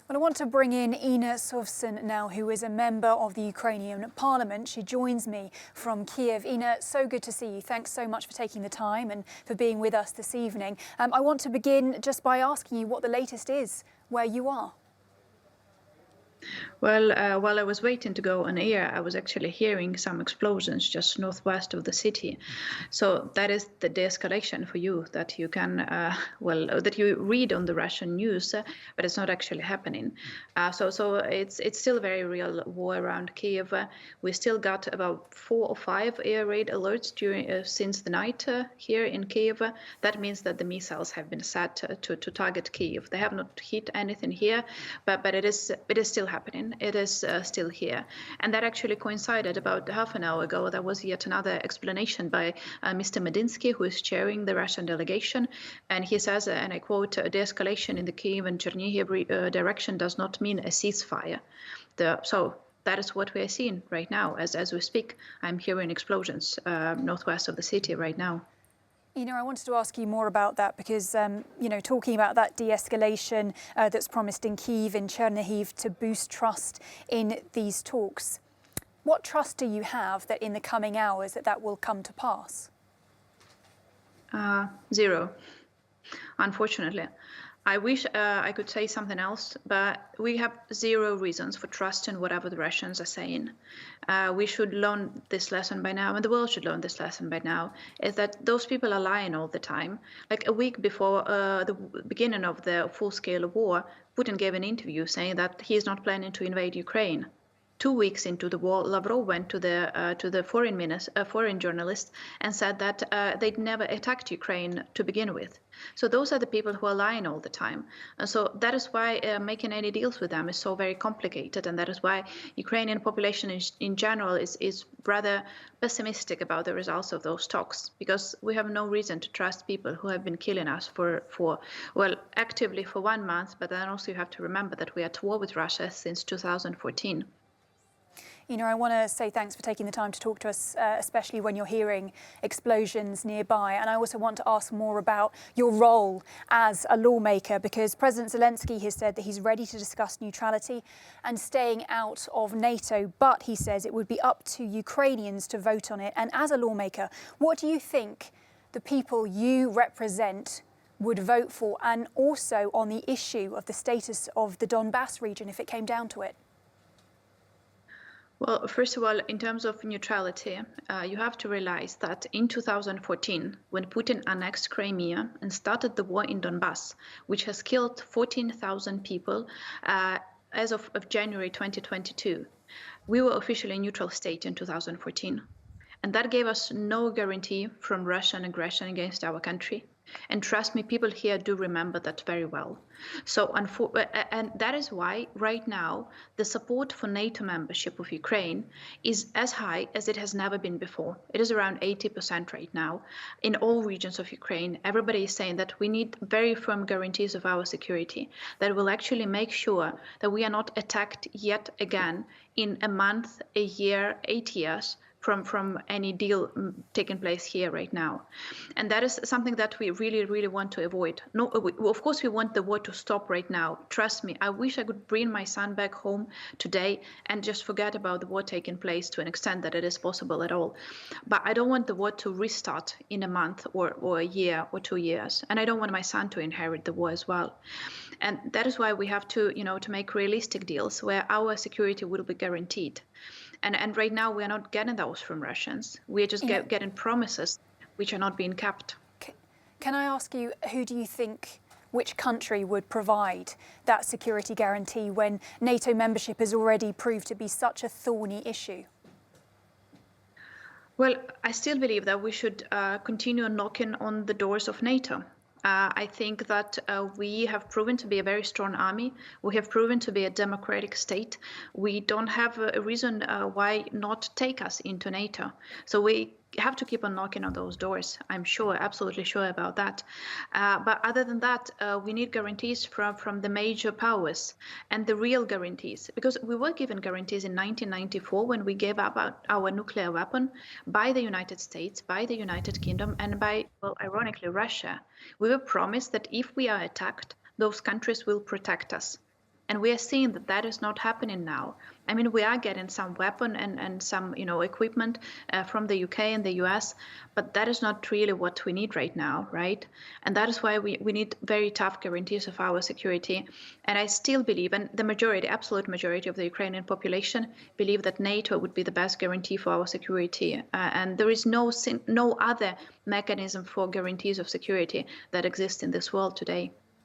Well, I want to bring in Inna Sovsun now, who is a member of the Ukrainian parliament. She joins me from Kiev. Inna, so good to see you. Thanks so much for taking the time and for being with us this evening. I want to begin just by asking you what the latest is where you are. Well, while I was waiting to go on air, I was actually hearing some explosions just northwest of the city. So that is the de-escalation for you that you can, that you read on the Russian news, but it's not actually happening. So it's still a very real war around Kiev. We still got about 4 or 5 air raid alerts since the night here in Kiev. That means that the missiles have been set to target Kiev. They have not hit anything here, but it is still happening. It is still here. And that actually coincided about half an hour ago. There was yet another explanation by Mr. Medinsky, who is chairing the Russian delegation. And he says, and I quote, de-escalation in the Kiev and Chernihiv direction does not mean a ceasefire. So that is what we are seeing right now. As we speak, I'm hearing explosions northwest of the city right now. I wanted to ask you more about that because, talking about that de-escalation that's promised in Kyiv and Chernihiv to boost trust in these talks. What trust do you have that in the coming hours that will come to pass? Zero, unfortunately. I wish I could say something else, but we have zero reasons for trusting whatever the Russians are saying. We should learn this lesson by now, and the world should learn this lesson by now, is that those people are lying all the time. Like a week before the beginning of the full-scale war, Putin gave an interview saying that he is not planning to invade Ukraine. 2 weeks into the war, Lavrov went to the foreign journalist and said that they'd never attacked Ukraine to begin with. So those are the people who are lying all the time. And so that is why making any deals with them is so very complicated. And that is why Ukrainian population in general is rather pessimistic about the results of those talks, because we have no reason to trust people who have been killing us actively for 1 month. But then also you have to remember that we are at war with Russia since 2014. I want to say thanks for taking the time to talk to us, especially when you're hearing explosions nearby. And I also want to ask more about your role as a lawmaker, because President Zelensky has said that he's ready to discuss neutrality and staying out of NATO. But he says it would be up to Ukrainians to vote on it. And as a lawmaker, what do you think the people you represent would vote for, and also on the issue of the status of the Donbass region if it came down to it? Well, first of all, in terms of neutrality, you have to realize that in 2014, when Putin annexed Crimea and started the war in Donbass, which has killed 14,000 people as of January 2022, we were officially a neutral state in 2014. And that gave us no guarantee from Russian aggression against our country. And trust me, people here do remember that very well. So, and that is why right now the support for NATO membership of Ukraine is as high as it has never been before. It is around 80% right now in all regions of Ukraine. Everybody is saying that we need very firm guarantees of our security that will actually make sure that we are not attacked yet again in a month, a year, 8 years from any deal taking place here right now. And that is something that we really, really want to avoid. No, of course, we want the war to stop right now. Trust me, I wish I could bring my son back home today and just forget about the war taking place to an extent that it is possible at all. But I don't want the war to restart in a month or a year or 2 years. And I don't want my son to inherit the war as well. And that is why we have to, to make realistic deals where our security will be guaranteed. And right now, we are not getting those from Russians. We are just getting promises which are not being kept. Can I ask you, who do you think, which country would provide that security guarantee when NATO membership has already proved to be such a thorny issue? Well, I still believe that we should continue knocking on the doors of NATO. I think that we have proven to be a very strong army. We have proven to be a democratic state. We don't have a reason why not take us into NATO. So we have to keep on knocking on those doors. I'm sure, absolutely sure about that. But other than that, we need guarantees from the major powers, and the real guarantees, because we were given guarantees in 1994 when we gave up our nuclear weapon by the United States, by the United Kingdom, and by, well, ironically, Russia. We were promised that if we are attacked, those countries will protect us. And we are seeing that that is not happening now. I mean, we are getting some weapon and some, equipment from the UK and the US, but that is not really what we need right now, right? And that is why we need very tough guarantees of our security. And I still believe, and the majority, absolute majority of the Ukrainian population believe that NATO would be the best guarantee for our security. And there is no other mechanism for guarantees of security that exists in this world today.